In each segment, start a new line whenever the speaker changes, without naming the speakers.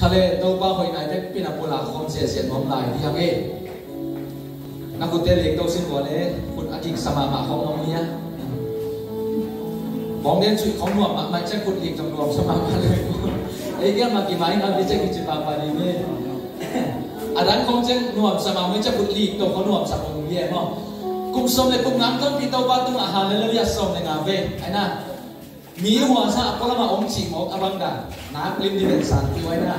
khale to ba hoi nai te pinapula khom se se nom lai di hange na ku te le to sin bo le kun aking sama ma khom nom nia bong den chui khom nuam ma mai che kun lik jong nuam sama ma le ei ge ma ki mai na bi che ki chi pa pa ni me adan khom chen nuam sama me che kun lik to khom nuam sa ong ye mo kum som le kum ngang ton pi to ba tung a ha le ya som le nga ve ai na mi hua sa ko la ma ong chi mo abang da na klim di den san ti wai na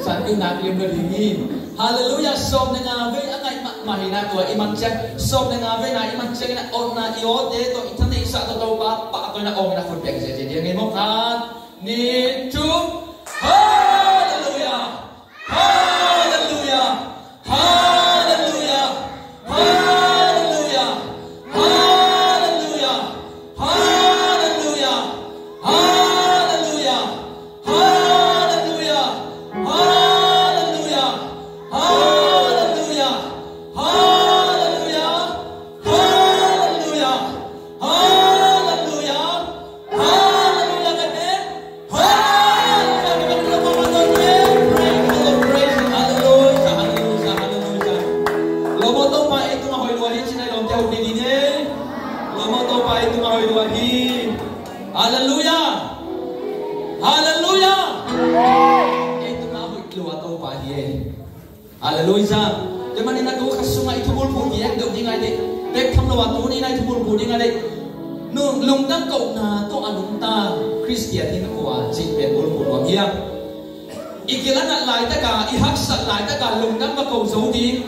san ti na klim le ni hallelujah som le nga ve angai ma hi na to iman che som le nga ve na iman che na on na io de to itane isa to ba pa to na ong na fut pek je je ngai mo ka ni tu hallelujah hallelujah hallelujah hallelujah hallelujah hallelujah hallelujah hallelujah hallelujah hallelujah hallelujah hallelujah hallelujah hallelujah amen hallelujah hallelujah hallelujah lomo to pa itu mahoi luar hi chinai lom teu ni ne lomo to pa itu mahoi luar hi hallelujah hallelujah itu mahoi luar to pa hi hallelujah jaman ina tu kasunga itu bul pu yang do dingai de pek tham lo tu ni nai tu bul pu dingai de nu lung dang kau na to anung ta Christian ni ko a chi pe bul pu lo hiam ikilan lai ta ka i hak sat lai ta ka lung dang ba kau zo di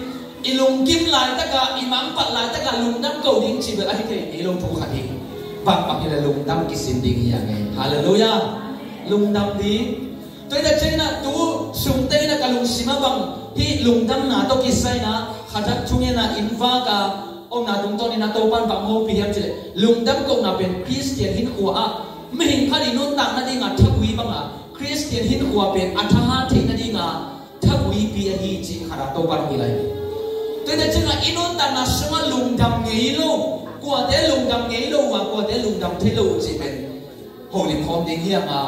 ilung kim lai ta ka imam pat lai ta ka lung dang kau ding chi ba ai ke ilung thu kha di bang bang ila lung dang ki sin ding ya ngai hallelujah lung dang di toi da chena tu sung te na ka lung sima bang hi lung dang na to ki sai na khadat chunge na inva ka om na dung to ni na to pan bang ho pi hiam che lung dang ko na pen Christian hin ko a me hin khali non tang na ding a thakwi bang a Christian hin ko pen atha the na ding a thakwi pi a hi chi khara to pan hi lai toi da chena inon ta na sunga lung dang ngei lo kwa te lung dang ngei lo wa kwa te lung dang the lo chi pen holy khom ding hiam a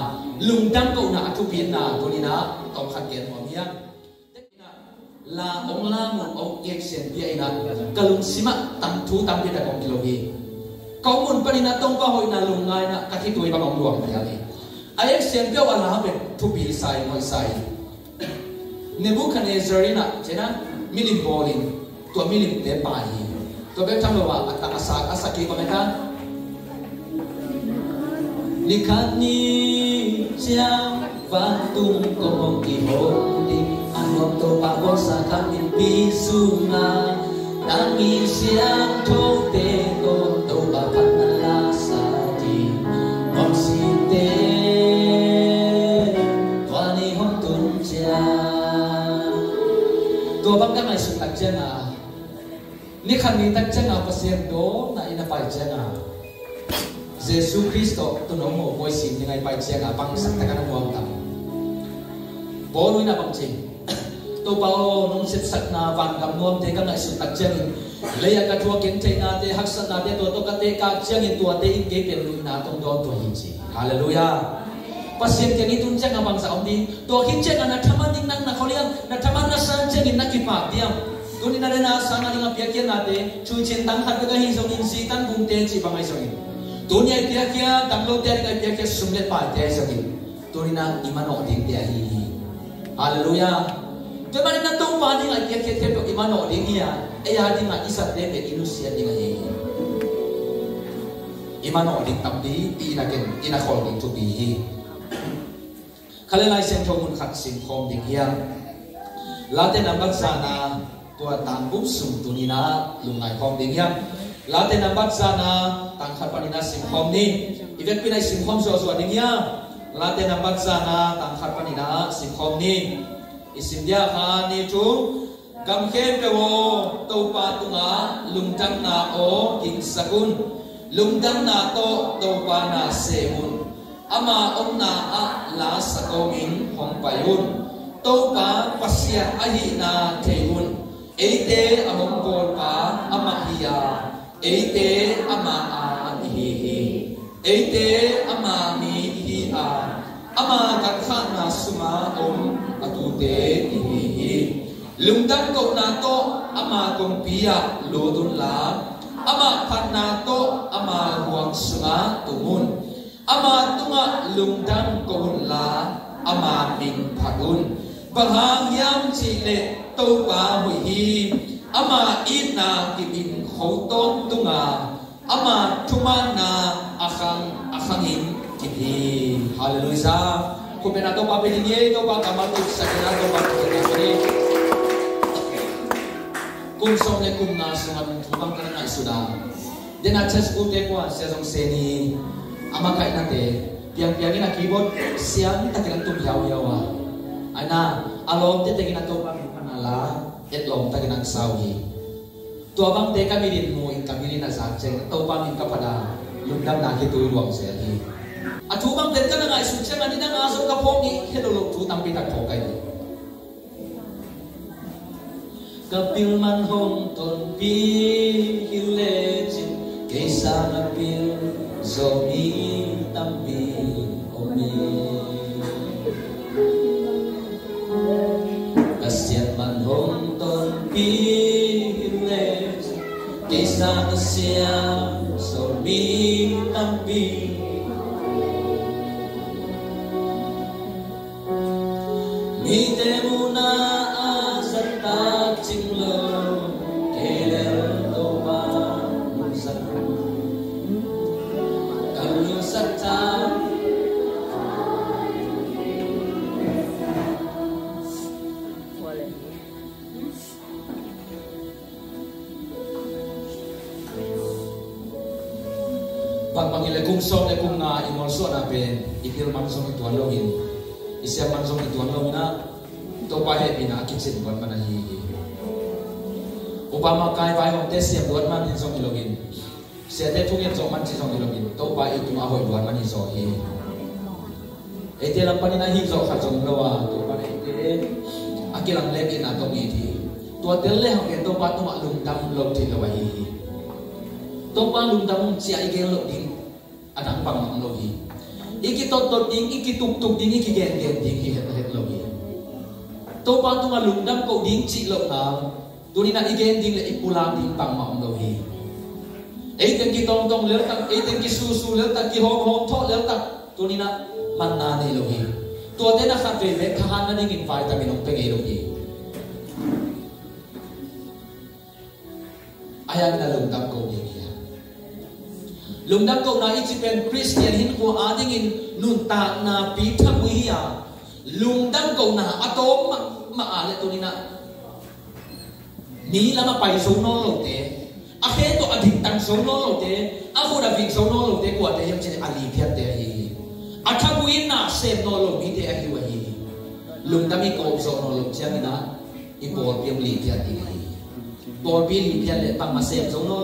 lung dang ko na athu pin na to ni na tong khat ken mo hiam la ong la mo ong ek sen bia ina kalung sima tam thu tam pi da kong kilogi kau mun pani na tong pa hoi na lung ngai na ka thi tui ba kong luang ta ni ai ek sen bia wala ha be thu pi sai moi sai Nebuchadnezzar ina chena milim bolin to milim te pa hi to be tham lo wa ata asa ki ko meta likani siang và tung công kỳ hồn đi ăn ngọc tô bạc bó sa khăn in bi sunga đang nghi xiang thô tê con tô bạc phát na la sa đi ngọc si tê qua ni hong tun cha tô bạc cái này sụt tắc chân à ni khăn ni tắc chân à pasien do na ina pai chân à Jesus Christo tu nong mo boy sim ni ngai pai chân à bang sak ta kan muang tam Bố na bằng chinh, tôi bảo nông xếp sạch na vàng cầm nuông thế các ngài sự tắc chân, lấy các chùa kiến thế na thế hắc sạch na thế tôi các thế các chân in tua thế in kế tiền lui na tông đó tôi hình gì, hallelujah. Pasien yang itu chân ngapang sa omdi, tôi hin chân na thaman ding nang na kholiang, na thaman na san chân in na kipa diam, tôi ni na re na sang na ngap yakin na thế, chui chân tang hat ka hi song in si tan bung te chi bangai song in, tôi ni ai kia tam lo te ka kia sumlet pa te song in, tôi ni na iman ok ding te hi. Hallelujah. Jaman na tong pa ding ay kete to imano ding iya. Aya ding nga isa de pe inusia ding ay. Imano ding tamdi ina khol ding to bi. Kalalay sen to mun khat sim khom ding iya. Late nambat sana tua tambum sum tunina lungai khom ding iya. Late nambat sana tang khat panina sim khom ni. Ivet pinai sim khom so ding iya. Late nambat sana tang khat panina sim khom ni isim dia kha ni chu kam khem pe wo to pa tunga lungtam na o king sakun lungtam na to pa na semun ama om na a la sakomin hong payun to pa pasya ahi na theun eite among kol pa ama hiya eite ama a hi eite ama mi hi a ama katha na suma o te lung dam ko na to ama kong pia lodun la ama phat na to ama huang sunga tumun ama tunga lung dam ko la ama min phagun bahang yam chi le to pa hui hi ama ina kibin khoton tunga ama thumana akhangin kibi hallelujah ko pena to pa pinye to pa kamatu sa to pa pinye kung song le kung na sungan thubang ka na isuda den achas ko te ko sa song seni ama kai na te piang na keyboard siam ta kilang tum yaw yawa ana alom te na to pa panala et lom ta kinang sawi to bang te kami din mo in kami din na sa cheng to pa min kapada lumdam na ki tu luang se hi athu bang te ka na isu cheng ani na nga so ka pong ni hello lo tu tam pi tak ko kai kapil man hong ton pi hilejin kaysa kapil zomi tambi omi kasiat man hong ton pi hilejin kaysa kasiat zomi tambi mi temuna pangile kung song le kung na imolso na ben ikil mansong ituan login isya mansong ituan login na to pa he bina kitchen buat mana hi upama kai bai hong tes siap buat man hin song login sia te thungen so man chi song login to pa itu ma hoi buat man hi so hi ete lam pani na hi so kha song lawa to pa ete akilang le ki na to mi thi to tel le hong to pa to ma lung dam lok thi lawa hi to pa lung dam chi ai gen lok ding adang pang mang lo hi iki tot ding iki tuk ding iki gen ding hi het lo hi to pa tu ma lung dam ko ding chi lo na tu ni na igen ding le ipulang ding pang mang lo hi ei ten ki tong le tak ei ten ki su le tak ki hom tho le tak tu ni na man na ne lo hi to te na khat ve khan na ding in vitamin ong pe ge lo hi ayang na lung dam ko ding lung dam ko na ichipen Christian hin ko ading in nun ta na pi tham wi ya lung dam ko na atom ma ale to ni na ni lama pai so no lo te a he to ading tang so no lo te a ho da ving so no lo te ko te yam chen ali phiat te hi a tham wi na se no lo mi te a hi wa hi lung dam i ko so no lo chang na i bol piam li phiat ti hi bol pi li phiat le pang ma se so no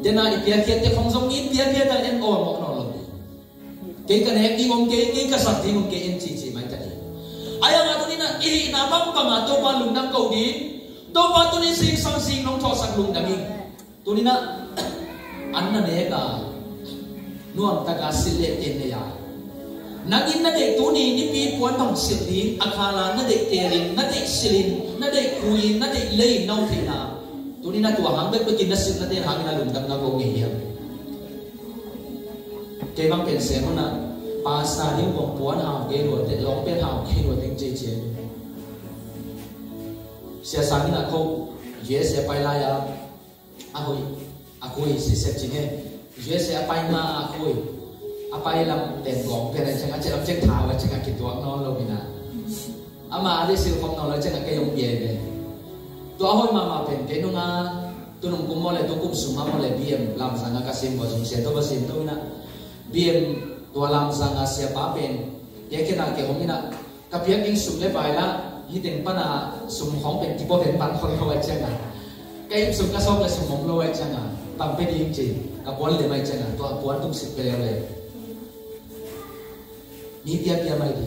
dena ipia kiate khong song in pia pia dal en o mo no lo ke ka ne ki ngom ke ka sa ti ngom ke en chi mai ta ni aya nga to ni na i na bang pa ma to pa lung dam ko di to pa to ni sing sang sing nong tho sak lung dam ni to ni na an na ne ka nuam ta ka sil le ten ne ya nagin na de to ni ni pi puan bang sil din akhala na de terin na de silin na de kuin na de lei nong the na tu ni na tua hang bet begin nasib na te hang na lum dam na ko ngi hiam ke bang pen se mo na pa sa ni bong puan hao ke ro te long pe hao ke ro ting che che sia sang ni na ko ye se pai la ya a hoi si se chi ne ye se pai ma a hoi a pai lam ten gong pe na chang a che lam chek tha wa chang a ki tuang no lo bina ama ade sil khom no lo chang a ke yong ye be to ahoy mama pen ke no nga tunong kumo le to kum suma mo le biem lam sanga ka sim bo sum se to ba sim to na biem to lam sanga se pa pen ye ke na ke hom na ka piak ing sum le bai la hi ten pa na sum hong pen ti bo pen pan khol ho cha na ke sum ka som le sum mong lo cha na pam pe ding chi ka pon le mai cha na to pon tum sip pe le ni pia mai di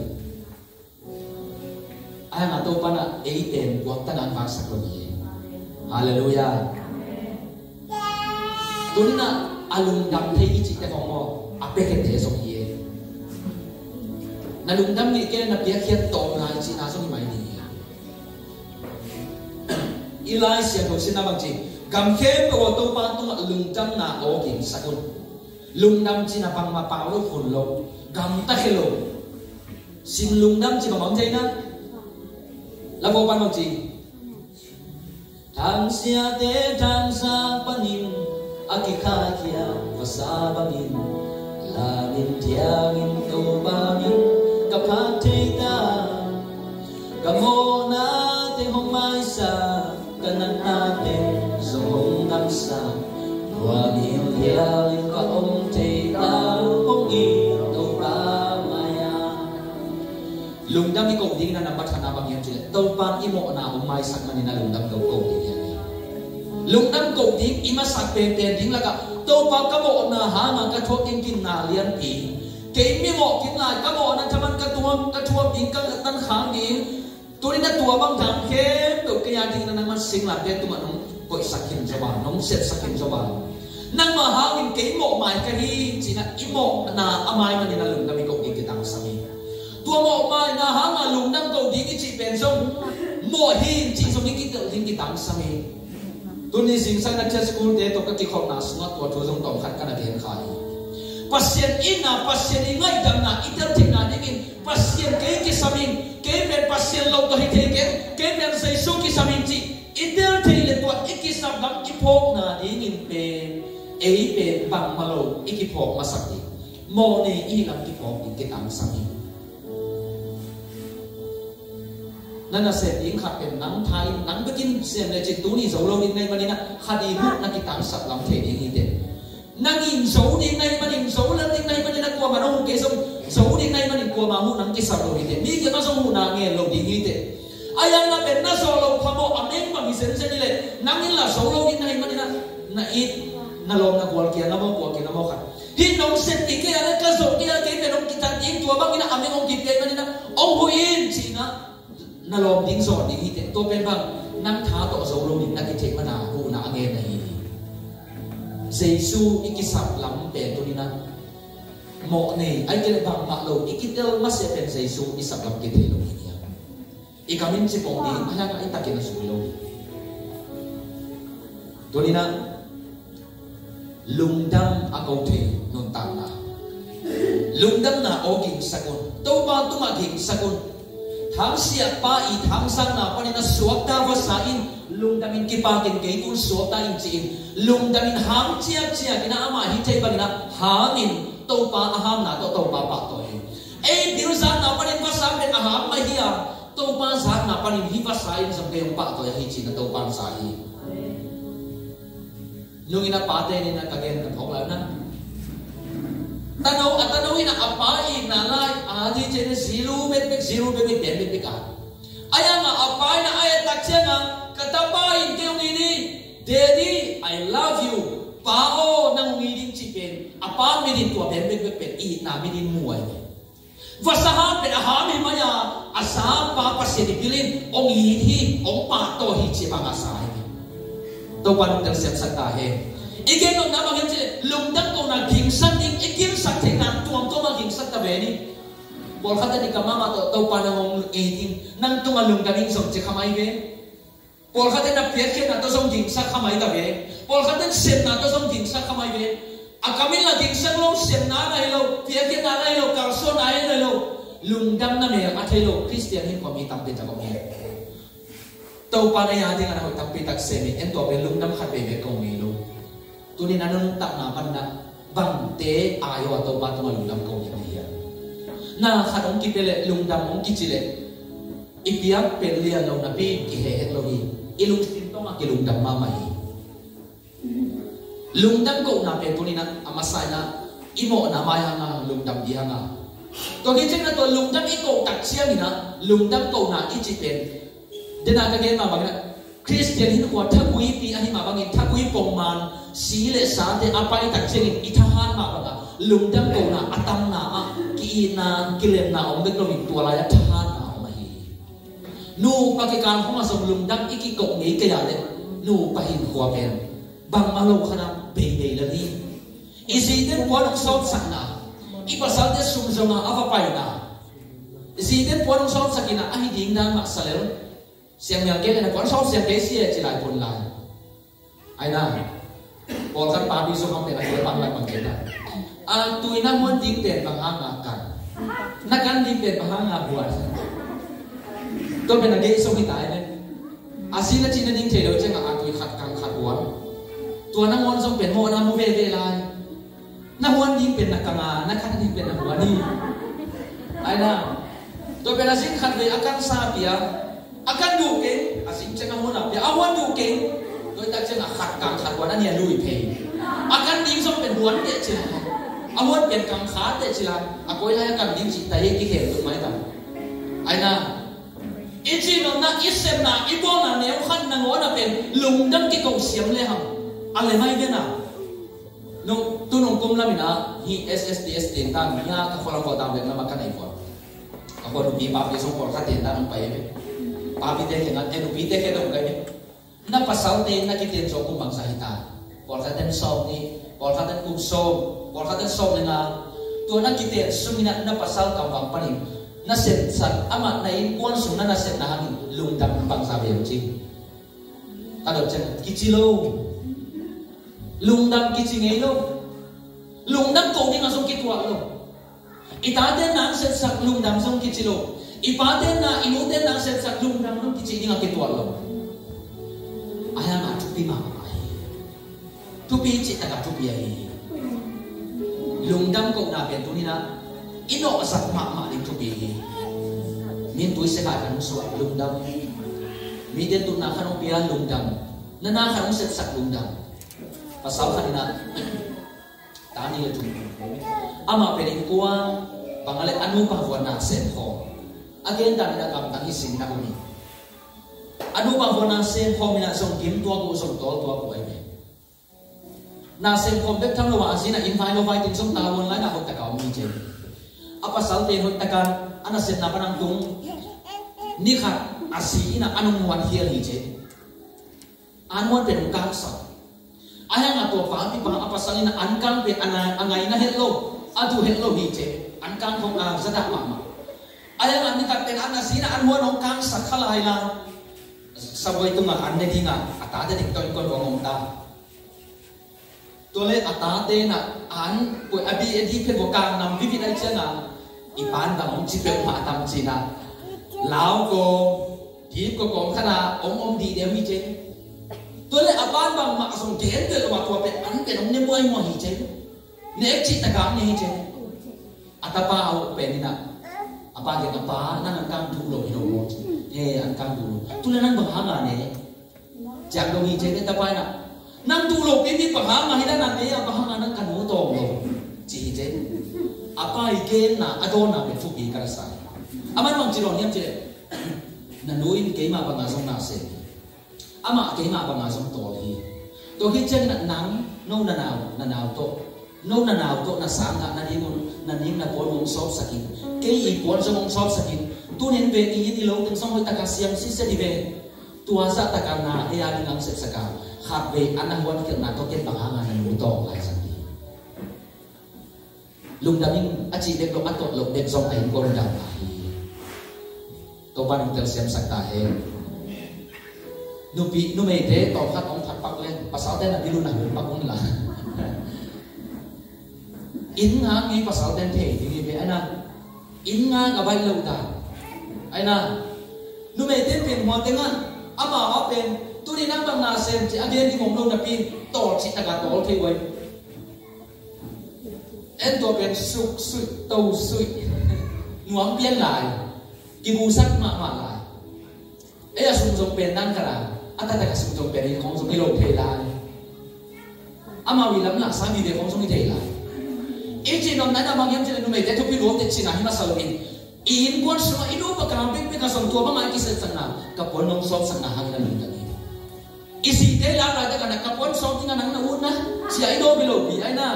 ay nga to pa na 8 buwag tanan pa sa kuni hallelujah doon na alungdam te ichi te mo apeke te so ye nalungdam ni ke na pia khiat to na ichi na so ni mai ni ilai sia ko sin na bang chi gam khem ko to pa tu lung dam na o king sakun lung dam chi na bang ma pa lo phun lo gam ta khelo sin lung dam chi ma bang chai na la bo pan bang chi thang sia te thang sa panin akikha kia vasa bangin la min tiangin to bangin kapha theita kamona te hong mai sa kanan ate zong nam sa wa bil yaling ka om theita hong i to ba maya lung dam ni ko ding na namat hana bang yan chile to pan imo na om mai sak manina lung dam ko ding yan lung dam ko ding ima sak pe pe ding la ka to pa ka mo na ha ma ka thok in kin na lian pi ke mi mo kin la ka mo na thaman ka tuam ding ka tan khang ding tôi đã tua băng thang khem tôi cái nhà đình năng sinh làm để tụi mình coi sắc hình cho bà nông set sắc hình cho bà năng mà hao mình cái mộ mài cái đi chỉ là ít mộ na amai mà nên là lùng đam mình cộng đi cái tăng sami tua mộ mài na hao mà lùng đam cộng đi cái chỉ bền sông mộ hin chỉ sông đi cái tự đi cái tăng sami tôi đi sinh sang na school để tôi cái khâu na smart tua tua sông tổng khát cái là tiền khai pasien ina pasien ingai dam na itel thing na dingin pasien cái samin cái men pasien lo to hite cái men sai su ki samin chi itel thei le to ikisam lam ipok na dingin pe ei pe bang malo ikipok masakti mo ne i lam ipok ikitang samin nana se ding khat pen nang thai nang bekin sen le chi tu ni zo lo ding nei manina khadi mu na kitang sat lam thei ding ite nangin dấu đi ngay mà nhìn dấu lên đi ngay mà nhìn qua mà nó cái sông dấu đi ngay mà nhìn qua mà hút nắng cái sầu rồi thì mi cái nó sông hút nắng nghe lâu đi như thế ai ăn là bên nó sầu lâu tham ô anh em mà mi sen sen đi lên nắng nhìn là dấu lâu đi ngay mà nhìn na ít na lâu na qua kia na mau khác thì nông sen thì cái này cái dấu cái bên ông kita tiếng tua bang cái anh em ông kita mà nhìn ông huin chỉ na lâu tiếng giọt đi như thế tôi bên bang nắng thả tổ dấu lâu đi na cái thế mà na hút nắng nghe này Giêsu ikisap lam pe to nina mo ne ai ke bang ma lo ikitel ma se pen Giêsu isap lam ke te lo niya ikamin si pong di aya ka itakin na sulo to nina lungdam akaw te non ta na lungdam na oging sakon to ba tumaging sakon thang sia pa I thang sang na pa nina suwakta vasain lungdamin kipakin kay kung suwakta in chiin lungdamin ham chiak ina ama hitay pa nina hamin to pa aham na to pa pa to eh dirusan na pa rin vasain aham mahiya to pa sa na pa rin hivasain sa kayong pa to hitsin na to pa sahi nung inapate nina kagyan na kong na tanawin na apain na lai adi chen zero bet bet ka aya nga apay na ay taksya nga katapain kayong ini Daddy I love you pao nang ngidin chipen apa midin tua bet I na midin muay vasahan pen ahami maya asa pa pasidipilin ong ihi ong pato hi chipang asay to pan tang siat satahe igen no na bangin che lungdang ko na gingsan ding igin sa tenan tuam to maging sa tabeni bol khata ni kamama to pa na mong 18 nang tumalung ganing som che kamay be bol khata na piet na to som ging sa kamay ka be bol khata sen na to som ging sa kamay be akamin la ging sa lo sen na na lo piet na na lo karso na lo lungdang na me athelo Christian hin ko mi tam te ta ko me to pa na ya ding ana ko tam pi tak semi en to be lungdam khat be ko me lo tuni nanong tak na panda bangte ayo atau batu malungdam kau yang dia na khadong kipele lungdam ong kichile ipiak pelia lo napi kihehet lo hi ilung sintong ang kilungdam mamai lungdam kau na pe tuni na amasay na imo na maya nga lungdam dia nga to kicheng na to lungdam iko taksya mina lungdam kau na ichipen dena kagen mabagna Christian hin ko thagui pi ani mabangin thagui pongman sile sate apai takcheng itahan mabaga lungdam ko na atam na ki na kilen na ong beklo ni tuala ya thahan na mahi nu pakikan ko masong lungdam iki ko ngi kaya le nu pahin ko pen bang malo khana be lari isiden puan saut sakna ipasal de sumjoma ava paina isiden puan saut sakina ahi ding dan maksalel siang yang kia này còn sau siang kia xia chỉ lại buồn lại ai na còn các bà đi xuống không thể là cái bằng lại bằng cái này tụi nó muốn tiếng tiền bằng hàng ngàn cả nó cần tiếng tiền bằng hàng ngàn buồn tôi bên là cái số hiện tại này xin nó chỉ là những thế đâu chứ ngà tụi khát càng khát buồn tụi nó muốn sống biển hồ nó mua về lại nó muốn tiếng tiền là càng nó khát tiếng tiền là buồn đi ai na tôi bên là xin khát về akan sa bia akan duking asin cakap mana dia awan duking tôi ta cakap khát buồn anh lui pay akan tiếng sống biển buồn để chỉ là awan biển càng khát để chỉ là aku ini akan tiếng chỉ tay cái khéo tụi mấy tao ai na ichi nó na isem na ibo na nếu khăn na ngó na biển lùng đâm cái cầu xiêm lên hầm anh lấy mấy cái nào nung tu nung kum lamin hi SSDS tiền ta nha ka kholang ko tang na makan ai ko ako du bi pa bi song ko ka tiền ta nang pai be pa bi te kengan te du bi te ke dong kai na pasal te na ki tiền so kum bang sa hita ko ka ten so ni ko ka ten kum so ko ka ten so ni na tu na ki tiền sumina na pasal ka bang panin na set sat ama na in kon sum na set na hangin lung dam bang sa be chi ka do chen ki chi lo lung dam ki chi ngei lo lung dam ko ding asong ki tua lo itate nang set sak lung dam song ki chi lo ipate na inute nang set sak lung dam song ki chi ding ki tua lo aya ma tu pi ma ai tu pi chi ta ka tu pi ai lung dam ko na ben tu ni na ino sak ma ding tu pi min tu se ka kan so lung dam mi den tu na kan pi lung dam na kan set sak lung dam pasal kanina tani le tu ama perin kuang pangale anu pahwan na sen ho again tani na kam tani sin na kuni anu pahwan na sen ho mina song kim tua ko song tol tua ko ai na sen ho bek tham lo wa asina in fine vai tin song ta won lai na ho ta ka mi je apa sal te ho ta kan ana sen na panang tung ni khat asi ina anu wan hial hi je anwan pen kang sa ayang ato pa pa apa salina ankang pe angai na hello adu hello hi che ankang khong zada mama ayang ani ka ten ana sina anwa nong kang sakhalai la saboi tunga anne dinga ata de dik ton ko ngom ta tole ata de na an ko abi edi pe bo kang nam bi bi dai changa ipan ba mong chi pe ma tam chi na lao ko hi ko kong khana om di de wi che tôi lấy aban bang mak song gen de wa tua pe an ke nong ne boy mo hi che ne chi ta kam ne hi che atapa au pe ni na apa ge apa nan an kang thu lo hi lo mo ye an kang thu tu le nan bang ha nga ne jak do hi che ne ta pa na nan tu lo pe bi pa ha ma hi na nan ne ya pa ha nga nan kan mo to lo chi hi che apa i gen na adona pe thu bi ka sa aman mang chi lo ni che na nuin ke ma ba nga song na se ama ke ma ba nga song to hi chen na nang no na naw to no na naw to na sang nga na ning na pon mong sop sakin ke i pon so mong sop sakin tu nen be i ti lo teng song hoi ta ka siam si se di be tua sa ta ka na e a ngang se saka khat be anang wan ke na to ke pa nga na mu to lai sa ti lung da ning a chi de lo atot lo de song ai ko da to ban tel siam sak ta he nu me de to khat ong khat pak len pasal ten na dilu na pak ong la in nga ngi pasal ten the di be ana in nga ga bai lo da ai na nu me de pen mo te nga ama ma pen tu ni nang bang na sem chi again di mong lo na pin to chi ta ga to the wai en to pen suk sui to sui nuang pian lai ki bu sak ma lai e a sum jong pen nan kara ata ta kasum jong pen khong jong lo the lai ama wi lam la sa mi de khong jong the lai e chi nom na ma yam che no me de to pi lo te chi na hi ma sa lo in kon so inu pa ka pek pe ka som to ba ma ki se sang na ka pon nong so sang na hang na ni ta ni isi te la la ta ka na ka pon so ti na nang na un na si ai do bi lo bi ai na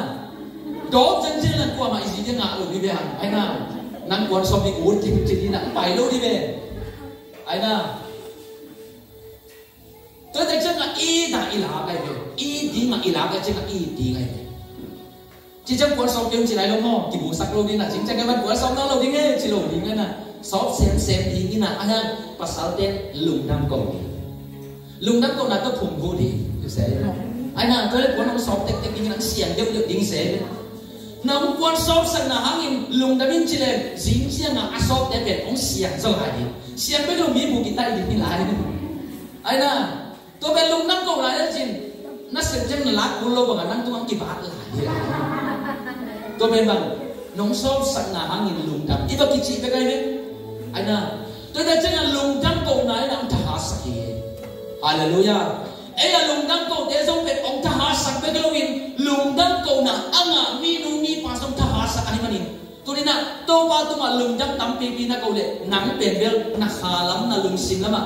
do chen chen lan kwa ma isi te nga lo bi be han ai na nang kon so bi un ti ti na pai lo di be ai na tôi thấy chắc là y đã y lá cái về y đi mà y lá cái chắc là y đi cái về chỉ trong cuốn sổ kiếm chỉ lại lâu mò chỉ bù sắc lâu đi là chính chắc cái mắt cuốn sổ nó lâu đi nghe chỉ lâu đi nghe nè shop xem đi như nào anh em pasal tên lùng đam cầu đi lùng đam cầu là tôi phụng vô đi tôi sẽ anh nào tôi lấy cuốn ông shop tech như là xiềng đều được tiếng sẽ nông quan shop sang là hàng in lùng đam in chỉ là dính xiềng là shop để bên ông xiềng cho lại đi xiềng bây giờ mi bù kita đi lại anh nào tôi bên lùng đam cầu lại đó gì nó sẽ chân là lá cuốn lâu bằng năng tôi ăn kịp bát lại tôi bên bằng nông shop sang là hàng in lùng đam ít bao kỹ chị biết cái gì anh nào tôi thấy chân là lùng đam cầu này đang thả sạch hallelujah ấy là lùng đam cầu để giống về ông thả sạch với cái lông lùng đam cầu na anga mi nu mi pa giống thả sạch anh mà tôi nên là tôi ba tôi mà lùng đam tắm pi na cầu lệ nắng bền bền na khá lắm na lùng sim lắm à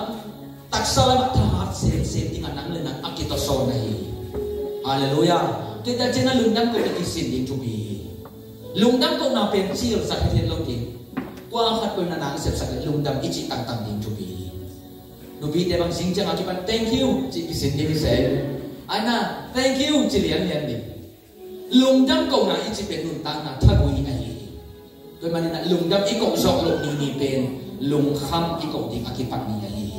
tak sao lắm thả xem tiếng nắng lên na akito son này hallelujah tôi thấy chân là lùng đam cầu để xin đi chụp lùng đam cầu nào bền chiều sạch thiên lâu tiếng qua khát tôi là nắng sạch sạch lùng đam ít chỉ tăng tăng đi chụp Nubi dia bang sing chang akipan thank you chị xin đi sẽ anh na thank you chị liền đi lùng đam cầu na ít chỉ bên lùng tăng na thắc vui này tôi mà nên lùng đam ít cầu rộng lùng đi bên lùng khăm ít cầu đi akipan này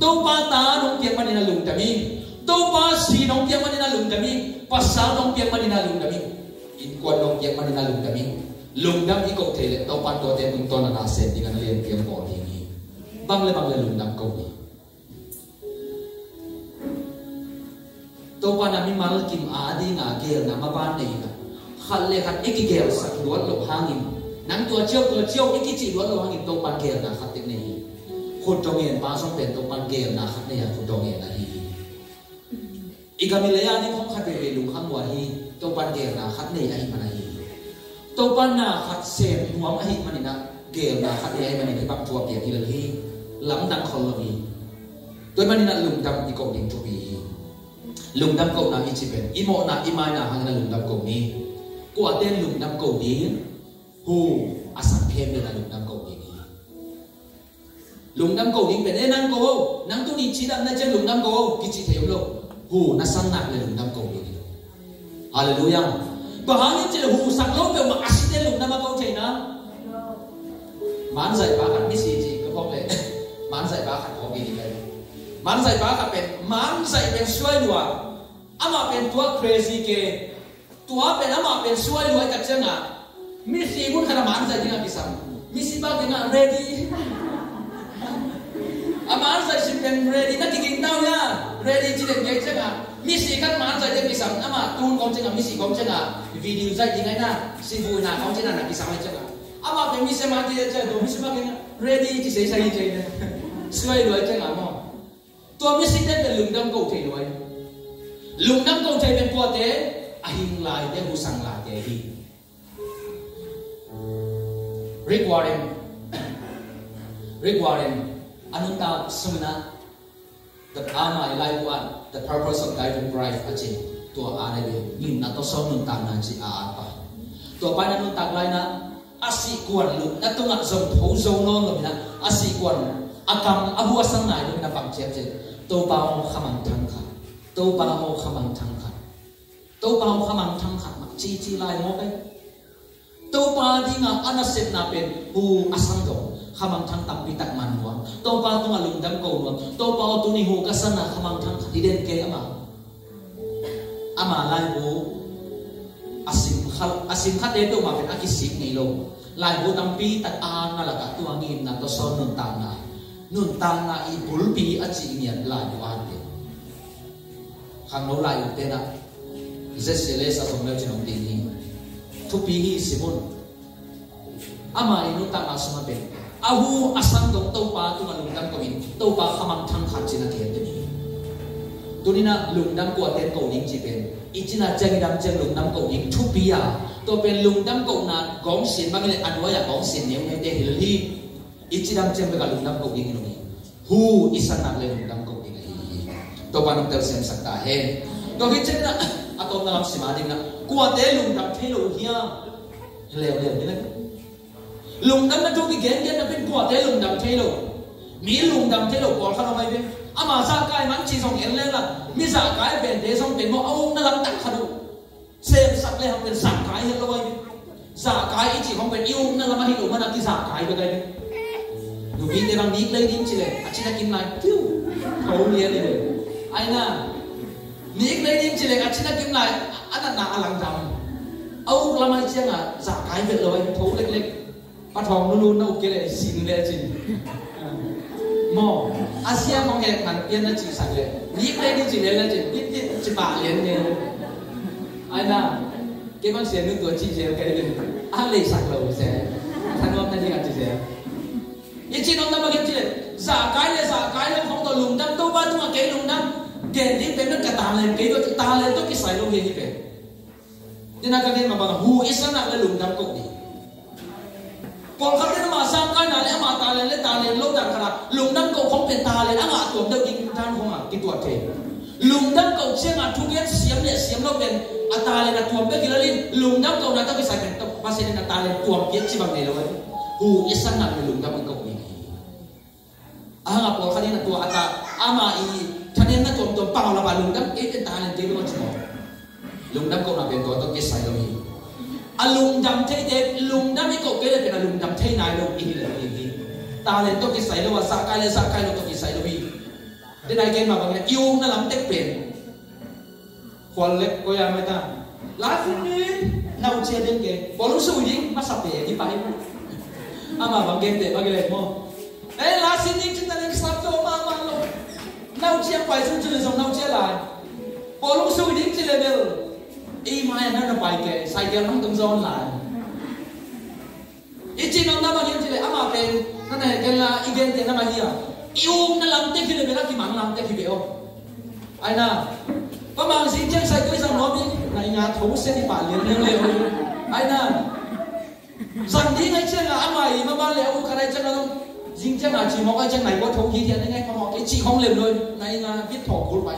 tôi ba ta nông tiếng mà nên lùng đam in tôi ba si nông tiếng mà nên lùng đam in pasal nông tiếng mà nên lùng đam in in quan nông tiếng mà nên lùng đam in lùng đam ít cầu thể lệ tôi ban tôi tên lùng tôi là na sẽ đi ngăn liền tiếng bỏ đi bang le lùng đam cầu đi tôi quan niệm mal kim adi ngã kia nằm ở ban này nè khăn lệ khăn ít kia sạch luộc lộc hangin nắng tua chiêu ít chỉ luộc lộc hangin tôi ban kia nè khát tiếng này khôn trong miền ba sông biển tôi ban kia nè khát này khôn trong miền này ikamilaya ni không khát về lùng hang hoa hi tôi ban kia nè khát này ai mà này tôi ban nè khát xem nuông ai mà này nè kia nè khát này ai mà này cái bắp chua kia thì là hi lắm đằng khôn là hi tôi ban nè lùng đam đi cầu đình chụp lùng đam cầu na ít chỉ bên imo na imai na hàng na lùng đam cầu ni qua tên lùng đam cầu đi hu asam khem là lùng đam cầu đi lùng đam cầu đi bên năng cầu năng tu ni chỉ đam na chân lùng đam cầu kỹ chỉ thấy không hu na sang nặng là lùng đam cầu đi hallelujah và hàng như chỉ là hu sang lốp về mà asiten lùng đam cầu chạy na mán dạy ba khăn biết gì có không lệ mán dạy ba khăn có gì đi mán dạy ba khăn bên mán dạy bên xuôi đùa ama pen tua crazy ke tua pen ama pen suai luai kat changa mi si bun khana man sai dinga bisam mi si ba dinga ready ama sai si pen ready na kiking tau ya ready chi den ke changa mi si kat man sai den bisam ama tun kom changa mi si kom changa video sai dinga na si bu na kom changa na bisam ai changa ama pen mi se ma ti cha do mi si ba dinga ready chi sai sai chi suai luai changa mo tua mi si den lung dam ko thei luai lùng đam cầu chạy bên qua thế ahing lại để hú sang lại thế đi Rick Warren anun ta sumna the ama life one the purpose of guiding bride achi tua ane be nin na to so nun ta na chi a pa tua pa na nun ta lai na asi kwan lu na tunga zong tho zong non lo na asi kwan akam abu asang nai lu na pang chep che to pa ho khamang thang kha tôi bao hồ khamang thang khát chi lai mo cái tôi bao đi ngà anaset na pen hu asang do khamang thang tam pi tak man wa tôi bao tu ngalung dam ko wa tôi bao tu ni hu kasana khamang thang khát iden ke ama lai bo asim khat de to ma pen akisik nei lo lai bo tam pi tak an na la ka tu angin na to son nun tang na i bulpi achi nian lai bo an khang nấu lại một tên ạ, rất sẽ lấy sao không lấy chuyện ông tiền đi, thu phí hi simon, ama ini tak langsung apa, ahu asam dong tau pa tu ngalung dam kawin, tau pa khamang thang khat cina kian tu ni, tu ni na lung dam kuat ten kau ning cipen, icina jang dam jang lung dam kau ning thu phí à, tu pen lung dam kau na gong sin bagi le anwa ya gong sin ni orang deh hilhi, icina jang bagi lung dam kau ning ni, hu isan nak le lung dam kau to panong tersem sakta he to kitchen na atom na lam simading na kuate lung dam thelo hiya leo ni lung dam na to ki gen na pen kuate lung dam thelo mi lung dam thelo ko khano mai be ama sa kai man chi song en le la mi sa kai ben de song ben mo au na lam tak khadu sem sak le ham ben sa kai he lo wai sa kai chi hong ben yu na lam hi lo man ki sa kai be kai bị để bằng nít lấy nít chỉ lệ chỉ là kim lại phiêu thấu liền đi rồi ai na nít lấy nít chỉ lệ chỉ là kim lại anh là nã lằng trầm Âu làm ai chăng à giả cái việc rồi thấu lệch lệch bắt phòng luôn luôn đâu kia lệ xin lệ gì mò Asia không nghe thằng yên nó chỉ sạch lệ nít lấy nít chỉ lệ là chỉ bả liền nè ai na cái con xe nước tuổi chỉ xe cái này anh lấy sạch rồi xe thằng ông này đi gặp chị xe ý chị ông ta bao nhiêu giả cái lên không tôi lùng đâm tôi ba tôi mà cái lùng đâm kể đi về nó cả tà lên cái tôi tà lên tôi cái sải luôn gì vậy nên là cái này mà bảo hu ít sáng nào lên lùng đâm cũng đi còn cái này mà sang cái nào lại mà tà lên lâu đằng cả lùng đâm cũng khôngเป็นtà lên à tuột đâu kinh than không à cái tuột thế lùng đâm cũng xem mà thu cái xiêm lâuเป็นtà lên là tuột cái kia lên lùng đâm cũng là tôi cái sảiเป็นtôi pas ini tà lên tuột cái chỉ bằng này rồi hu ít sáng nào lên lùng đâm cũng đi ang apol kanina tua ata ama I tanin na tom pang la balungdam e talent te mo chmo lungdam ko na ben to to kisai lo hi alungdam thei de lungdam ko ke le ben alungdam thei nai lo I le hi talent to kisai lo sa kai lo to kisai lo hi de nai ke ma bang yu na lam tek pen kwal le ko ya mai ta la fin nau che den ke bolung su ding ma sa pe ni pa ni ama bang gen de bang le mo lá xin đi chúng ta nên sắp cho mang luôn nấu chia quay xuống chưa dùng nấu chia lại bỏ lúc xui đi chỉ là đều y mai nó là bài kệ sai kia không tung giòn lại ít chỉ nó bao nhiêu chỉ là ama bên nó này cái là ý kiến thì nó bao nhiêu yêu nó làm thế khi là biết là khi mang làm thế khi biết không ai na có mang gì chơi sai cái rằng nó biết này nhà thấu sẽ đi bản liền liền ai na rằng đi ngay chơi là ama mà ba lẽ cái này chơi là riêng chắc là chỉ một cái chân này có thấu khí thiện đấy ngay không họ cái chị không làm rồi này là biết thổ của vậy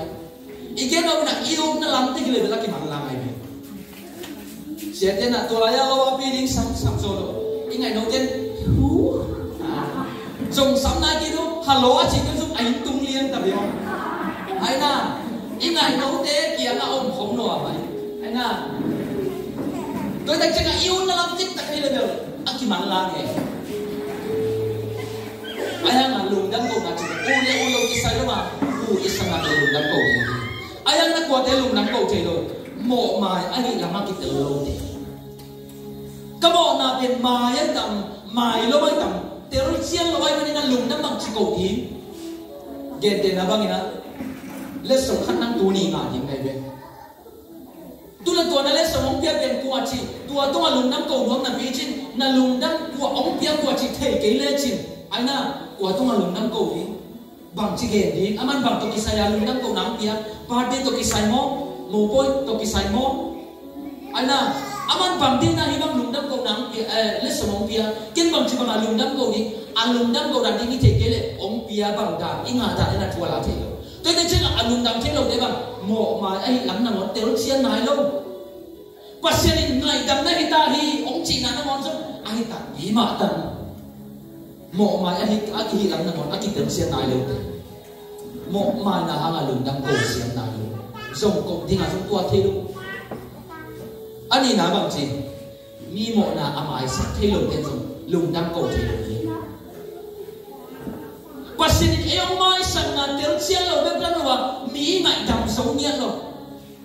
ý kiến đâu là yêu nó làm thế cái là cái mặt làm này sẽ tên là tôi là yêu bị đi sắm rồi ý ngày đầu tiên dùng sắm này kia đâu hello chị cứ giúp anh tung liên tập không ai na ý ngày đầu tiên kia là ông không nổi vậy ai na tôi thấy chắc là yêu nó làm thế cái là được anh chỉ mặt làm vậy ayang na lungdam ko na chile ulo isay lo ma isang na lungdam ko ayang na kuwate lungdam ko chilo mo mai ani lamang kita lo de kamo na ben mai tam mai lo mai tam tero chiang lo ai mani na lungdam mang chi ko hi gen de na bangina lesson khan nang tu ni ma ding ngai be tu la to na lesson ong pia ben ku chi tua to lungdam ko ruang na bi chin na lungdam ku ong pia ku chi the ke le chin ai na của tôi là lùng đâm cầu đi bằng chỉ ghé đi aman bằng tôi kisah ya lùng đâm cầu nắng pia party tôi kisah mo boy tôi kisah mo ai na aman bằng đi na hi bằng lùng đâm cầu nắng pia lesson ông pia kiến bằng chỉ bằng lùng đâm cầu đi lùng đâm cầu đàn đi như thế cái lệ ông pia bằng đà in hà đà là thua là thế tôi thấy chứ là lùng đâm thế lâu đấy bằng mộ mà ai lắm là món tiêu xiên này lâu qua xiên ngày đâm này ta hi ông chỉ là nó món chứ ai ta ý mà tận mộ mai anh hi lắm là món anh tưởng xiên này luôn mộ mai là hàng lùng đâm cầu xiên này luôn dùng cầu thì là dùng tua thế luôn anh đi nói bằng gì mi mộ là ai sẽ thế luôn tên dùng lùng đâm cầu thế luôn qua xin em mai sang là tiếng xiên rồi bên đó là mi mạnh đầm sống nhiên rồi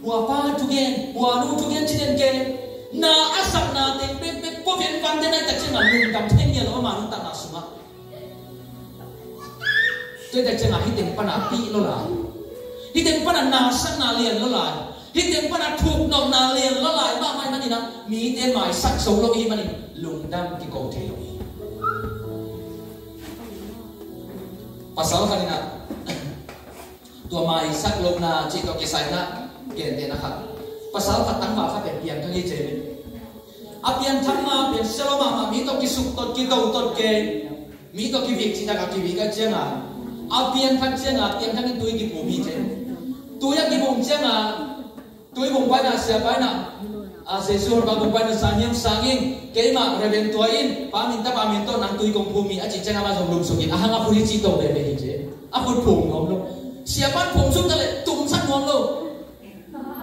hòa ba chú gen hòa nu chú gen trên đền kê na asap na tên bên có viên văn thế này tại trên là lùng đâm thanh nhiên rồi mà nó tận là suma tôi thấy rằng hít tiếng pana pi lo lại hít tiếng pana na sắc na liền lo lại hít tiếng pana thuộc nòng na liền lo lại ba mai mani na mi tên mai sắc sống lo hi mani lùng đâm cái cầu thế lo pasal kanina tua mai sắc lo na chỉ có cái sai na kiện tên na khác pasal katang ma khác biển cái gì chơi apian tham ma biển selo ma mi to cái suk to cái đầu to cái mi to cái việc chỉ ta cái việc cái chuyện à apian khăn chiang apian khăn tôi cái bùi mi trên tôi cái bùi chiang tôi bùi bay na siapa na se sur ba bùi bay na sangin cái mà reben tuain paminto nang tôi công bùi mi chỉ chiang ama dùng lùng sukin ahang aku đi chỉ tàu để về chứ aku phùng ngom lo siapa phùng suk tale tum san ngom lo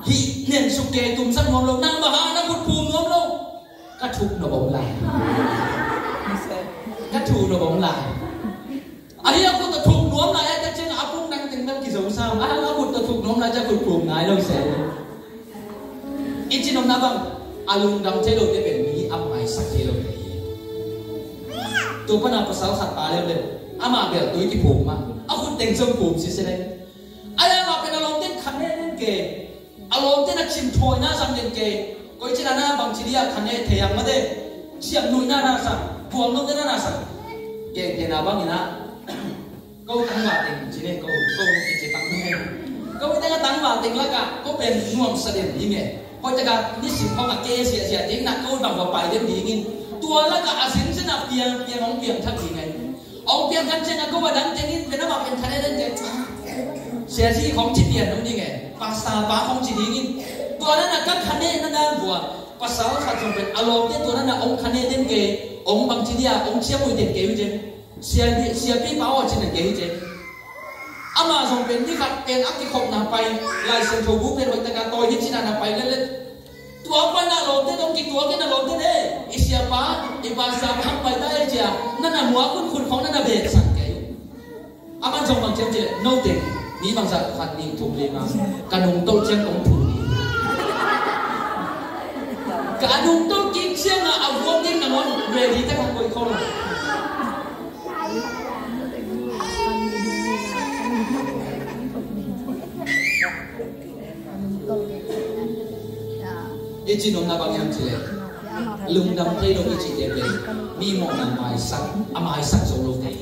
hi nen suke tum san ngom lo nang baha na phùng ngom lo cắt thục nó bóng lại cắt thục nó bóng lại na cha kun pum ngai lo se ichinom na bang alung dam thelo te ben mi amai sak thelo te tu pana pasal khat pa le ama bel tu ki pum ma a kun teng som pum si se le aya ma pen along ten khane nen ke along ten a chim thoi na sam den ke koi china na bang chiria khane the yang ma de chiam nui na na sa buang no na sa ke na bang ina câu tăng hòa tình chỉ nên câu chỉ tăng nghe câu cái tăng hòa tình là cả câu bên nuông sa điểm gì nghe coi chắc cả ní sinh phong cả kê xìa tiếng nặng câu bằng vào bài điểm gì nghe tua là cả sinh sinh là tiền ông tiền thắt gì nghe ông tiền thắt trên là câu bài đánh trên ní bên nó bảo bên thắt lên cái xìa gì không chỉ tiền đúng gì nghe pasta bá không chỉ đi nghe tua là các khán giả nó đang buồn pasal khát trong bên alo tiền tua là ông khán giả đến cái ông bằng chỉ đi ông chia mùi tiền kêu chứ sia pi bao trên này cái chứ, ama dùng bên đi gặp bên ác cái khổng nào bay, lại xem thầu vũ bên hội ta cả tôi hết chỉ là bay lên, tua bay na lột thế đông kí tua cái na lột thế đấy, isia pa, ibasa ham bay ta chứ, nên là mua kun không nên là bể sẵn cái, ama dùng bằng chân chứ, no tiền, ní bằng giặc phạt ní thuộc lên mà, cả nung tôi chân cũng thủ, cả nung tôi kiếm chân là ảo vô tiếng là ngon, về đi ta không có không. Ichi nom na bang yang chile lung dam thei lo ichi te be mi mo na mai sak so lo thei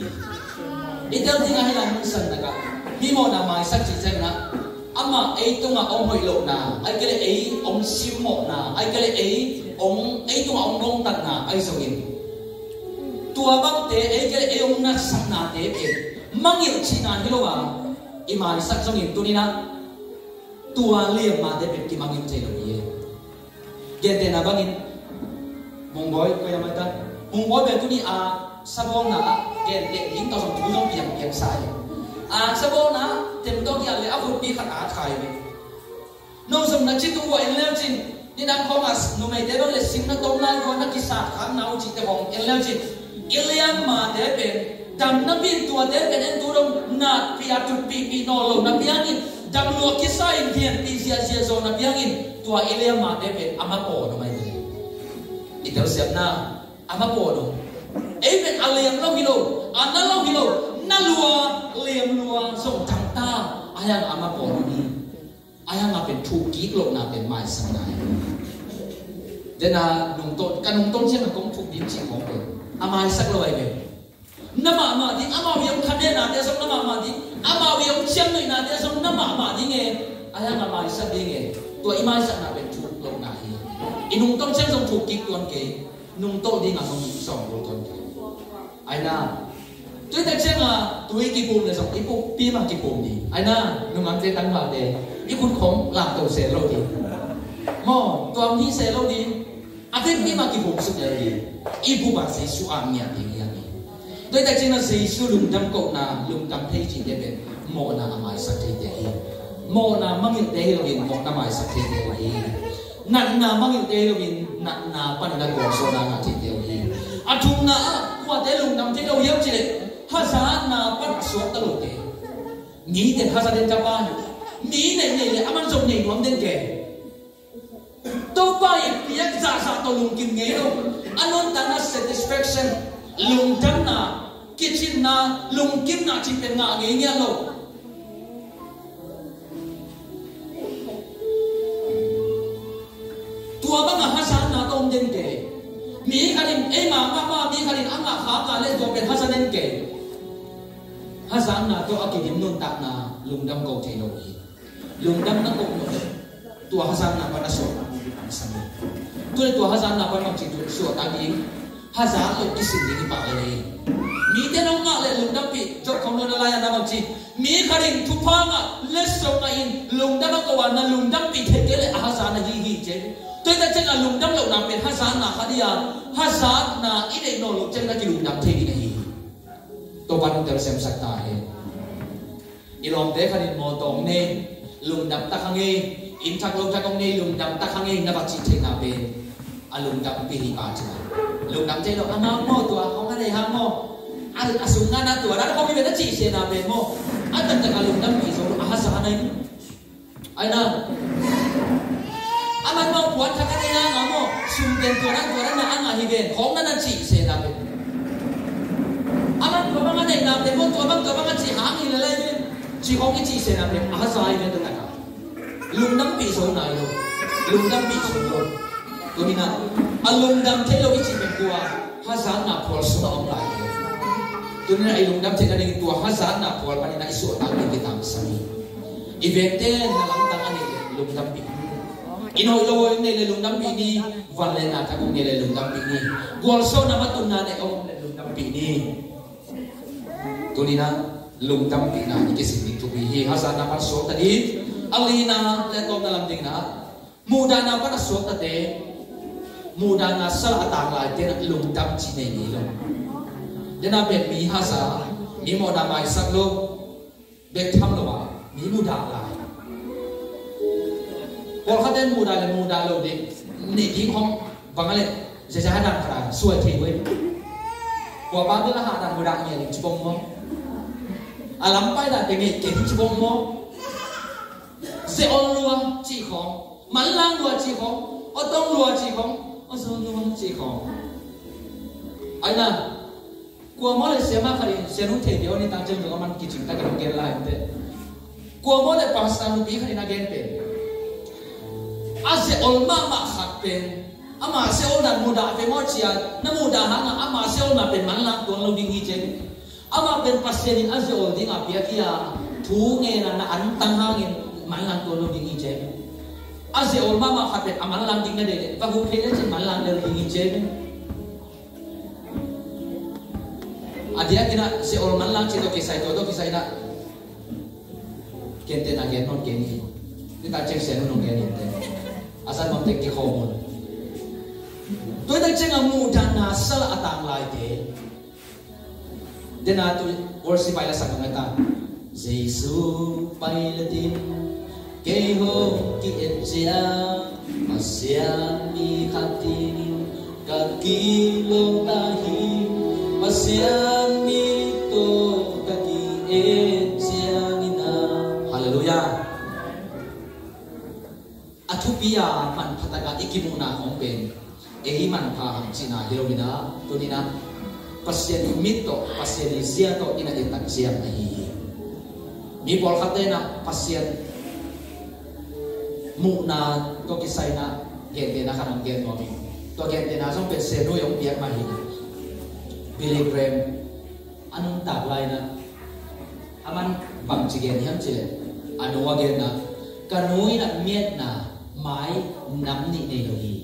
itel thing ai lan san na ka mi mo na mai sak chi chen na ama ei tu nga ong hoi lo na ai kele ei ong sim mo na ai kele ei tu nga ong long tat na ai so in tua bang te ei kele ei ong na sak na te be mang yu chi na hi lo wa i mai sak so in tu ni na tua liam ma te be ki mang yu thei lo ye gente na bangin mongboy ko yamay ta mongboy be tuni sabong na gente hing to som tu dong piang sai sabong na tem to ya le afu pi khat thai be no som na chi tu wo en leo chin ni dang khong as no mai de le sing na tong na ko na ki sa kham na chi te bong en leo chin iliam ma de be dam na bin tu de be en tu dong na pi a tu pi no lo na piangin dam lo ki sa in hian pi sia zo na piangin tua ilia ma debe amapo no mai ni ito siap na amapo no even aliam lo hilo analo hilo nalua liam lua so thang ta ayang amapo no ni ayang na pen thu ki lo na pen mai sang nai dena nung ton chen na kong thu dim chi kong pe amai sak lo ai be nama ma di ama wiam khane na de so nama ma di ama wiam chen noi na de so nama ma di nge ayang amai sak di nge tua imai sak na ben thu lo na hi inung tong chen song thu ki tuan ke nung to di nga song song lo tuan ke ai na tôi ta chen tôi ki pum le song ipu pi ma ki pum di ai na nung am te tang ma de i kun khom lam to se lo di mo tuam hi se lo di a te pi ma ki pum su ya di ipu ba se su am nya di ya ni tôi ta chen na se su lung dam ko na lung dam thei chi de ben mo na amai sak thei de hi mo na mang yu te lo in mo na mai sak thei de hi nan na mang yu te lo in nan na pan na ko so na thei de hi a thum na kwa te lung dam thei lo yam chi le ha sa na pan so ta lo te ni de ha sa den ta pa ni ne le aman so nei nom den ke to pa ye piak za sa to lung kim nge lo anon ta na satisfaction lung dam na kitchen na lung kim na chi pen nga nge nya lo tua bang hasan na tom den ke mi kalin ma mi kalin anga kha ka le do pen hasan den ke hasan na to akidim nun tak na lungdam ko thei lo hi lungdam na ko no tua hasan na pa na so san tua hasan na pa ma chi tu so ta di hasan lo kisin di pa le mi te no nga le lungdam pi jo khom lo la ya na ma chi mi kalin thu pa nga le so nga in lungdam ko wa na lungdam pi the ke le hasan na hi che tôi ta chân là lùng đâm lậu nào bên Hasan là khá đi Hasan là ít định nổ lục chân là cái lùng đâm thế này tôi bắt đầu xem sắc ta hết ilom thế khá đi mò tông nè lùng đâm ta khang nghe in thắc lông thắc công nè lùng đâm ta khang nghe na bác chỉ thế nào bên lùng đâm bị đi bát chứ lùng đâm thế đâu anh nói mò tua không có này ham mò sung ngana tua đó không biết nó chỉ thế nào bên mò anh tận cả lùng đâm bị rồi Hasan này ai na aman mau buat kakak dia ngamo sumpen tuan na anga higen kong na nanti se na be aman babang ada na be mo tuan ci hang ilale be ci kong ci se na be ahasai be tu kata lungdam pi so na yo lungdam pi so yo tu ni na alungdam thelo ci be kuwa hazan na pol so ong lai tu ni na lungdam thelo ni tu hazan na pol pa ni na isu ta ni kitang sami evente na lang tang ani lungdam pi ino lo ne le lungdam pi ni van le na ta ko ne le lungdam pi ni gol so na matun na ne ong le lungdam pi ni tu ni na lungdam pi na ni kising tu bi hi hazan na par so ta di alina le tom na lam ding na muda na pa na so ta te muda na sal atang lai te lungdam chi ne ni lo de na be mi hasa mi mo da mai sak lo be tham lo wa mi muda la kalau kata muda lo deh, ni kong bangale saya hadang kerana suai tewe. Kalau bagi lah hadang muda ni cipong mo, alam pai dah dengi kini cipong mo, seol luar cikong, malang luar cikong, otong luar cikong, osong luar cikong. Aina, gua malah siapa kali senun tewe ni tangjeng juga man kicing tak kena gen lain deh. Gua malah pasang lebih kali nak gen pen. Ase ol mama khapen ama se ol dan muda pe mo chia na muda hanga ama se ol na pen man lang tuang lo ding hi chen ama pen pasien in ase ol ding apia kia thu nge na an tang hangin man lang tuang lo ding hi chen ase ol mama khapen aman lang ding na de pa hu phele chen man lang lo ding hi chen adia kina se ol man lang che to kisai na kente na gen non ken ni ta chek se no ken ni asal mau tek kehomon. Tuh tak cengang muda nasal atang lai te. Dena tu worship payah sang ngata. Yesu payah din keho ki etsia masya mi hatin kakilo tahi masya mi to kaki etsia nina. Haleluya. Atupia man pataga ikimuna hong ben ehi man pa china hilomina tunina pasien mito pasien siato ina itak siang ahi mi pol khatena pasien muna to kisaina gente na kanang gen momi to gente na song penseno yung biak mahi Billy Graham anong taglay na aman bang chigen ham chile ano wagen na kanui na miet na mai nam ni nei lo hi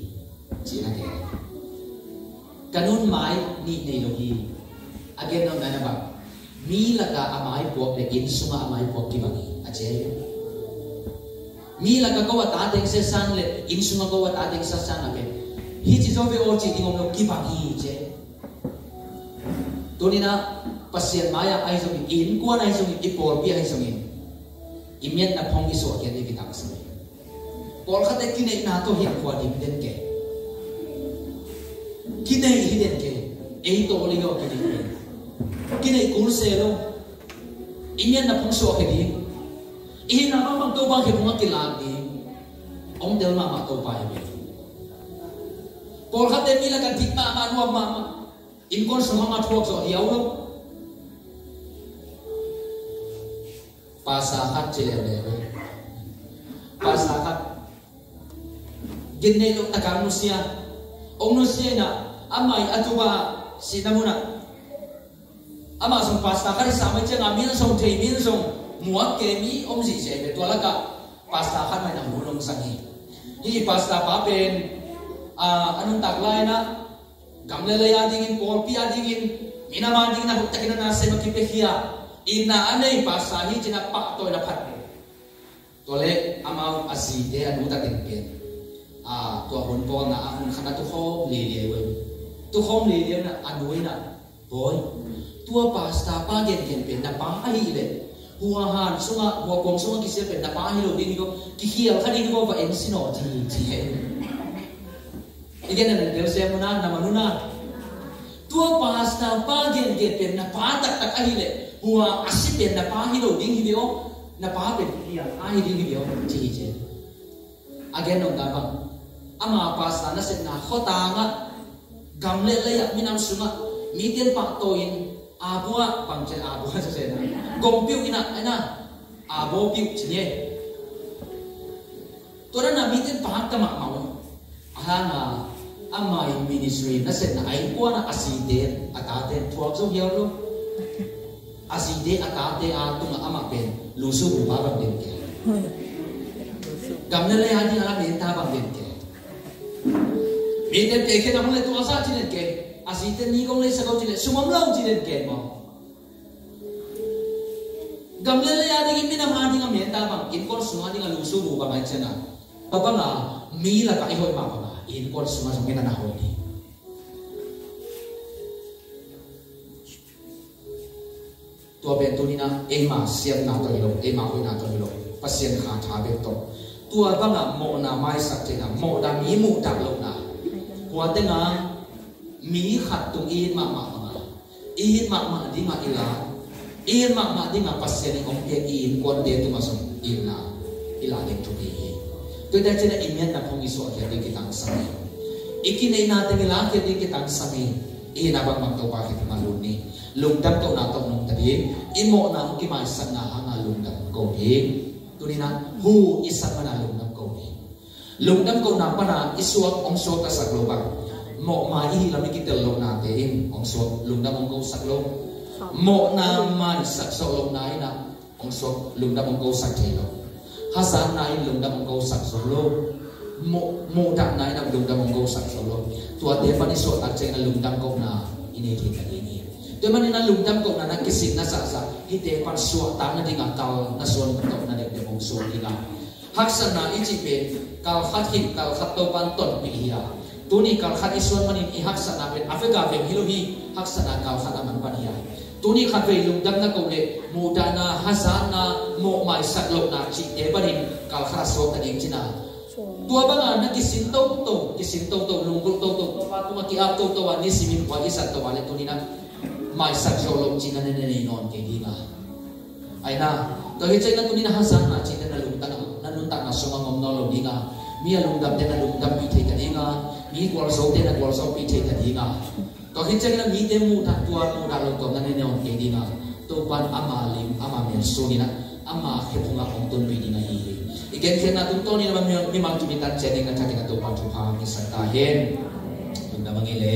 chỉ là thế kanun mai ni nei lo hi again no na ba mi la ka amai pok de in suma amai pok ki bangi ache mi la ka ko ta deng se san le in suma ko ta deng sa san ave hi chi zo ve o chi ding om lo ki bangi che to ni na pasien maya ai zo in ko na zo ki por pi ai zo in imian na phong iso again ni kita kasih Pol kata kini na to hiang kuat den ke, kini hiden ke, to oligo kini kurse lo, ini na pungso kedi, ini nama mang to bang hebunga kilagi, om del mama to pai be. Pol kata mila kan tikma manu mama, inkon semua matuak so ya ulo, pasahat celele, pasahat Genne lo takang nusia, nusia na amai atuba sinamuna. Ama song pasta kari sama ceng amin song tei min song muak kemi si sebe tu alaka pasta kan mai nang bulong sangi. Hi pasta papen anong taglay na gamlele adingin porpi adingin minama adingin na hutakin na nasa makipehia ina anay pasta hi cinapak to na pat. Tole ama aside anu tatingken. Tua hon po na ahon kana tu hom lele na anuin na boy tua pasta pa gen pen na pa ahi le huahan sunga huakong sunga kisir pen na pa ahi lo dini ko kihiel kani ko ba ensino ti he igen na del se muna na manuna tua pasta pa gen pen na pa tak ahi le hua asip pen na pa ahi lo dini ko na pa pe dia ai di gi yo chi che again no da bang ama pa sa na set na khota nga gam le le ya minam sunga mi ten pa to in abua bang chen abua se na gom piu ina ana abo piu che to na mi ten pa ta ma ma aha na ama in ministry na set na ai ko na aside atate thuak zo hiao lo aside atate a tung ama pen lusu bu ba bang den ke gam le le ha di ala ben ta bang den ke mi ten ke ke na mo le tu asa chi den ke aside ni gong le sa go chi le sumam lo chi den ke mo gam le le ya de mi na ma di ngam men ta bang in ko sunga di ngam lusu bu ba mai chena pa ba na mi la ka i hoi ma ba in ko sunga sa mi na na hoi ni tua ben tu ni na ema siam na to lo ema hoi na to lo pasien kha tha be to tua ba na mo na mai sak te na mo da mi mu ta lo na kwa te na mi khat tu in ma in ma di ma ila in ma di ma pasien ong ke in kon de tu ma som in na ila de tu ni to da chena imyan na phong iso ke de kitang sami ikinai na te ila ke de kitang sami ina ba mang to pa ke ma lu ni lungdam ko na to nong tadi imo na ki mai san na hanga lungdam ko ni tunina hu isan mana lungdam ko ni lungdam ko na pana isuak ong so ka sak lo ba mo ma hi la mi ki tel lo na te ong so lungdam ong ko sak lo mo na ma sak so lo na ina ong so lungdam ong ko sak te lo hasan na in lungdam ong ko sak so lo mo da na ina lungdam ong ko sak so lo tua te pa ni so ta chen na lungdam ko na ini ki ta ni tôi mà nên lungdam ko na kisin na sa hite pan suwa ta na dinga kal na suwan to na de mong suwa dinga haksan na ichi pe kal khat him kal khat to pan ton pi hiya tuni kal khat isuan manin I haksan na pe afrika pe hilohi haksan na kal khat aman pan hiya tuni khat pe lungdam na ko le muda na hazan na mo mai sat lok na chi te barin kal khat so ta ding china tua banga na kisin to lunggul to pa tu ki ap to ni simin kwa isat to wale tuni na mai sak jo lom china ne non ke dinga aina to he chena tuni na hasan na china na lung ta na nun ta na soma ngom no lo dinga mi lungdam te na lungdam pi the ka dinga mi kwal so te na kwal so pi the ka dinga to he chena mi te mu ta tua mu da lo to na ne non ke dinga to pan ama lim ama men so ni na ama he punga ong ton pi dinga hi igen kena tum to ni na mi mang tu mi tan chening na ta ke na to pan tu ha mi sa ta hen lungdam ngile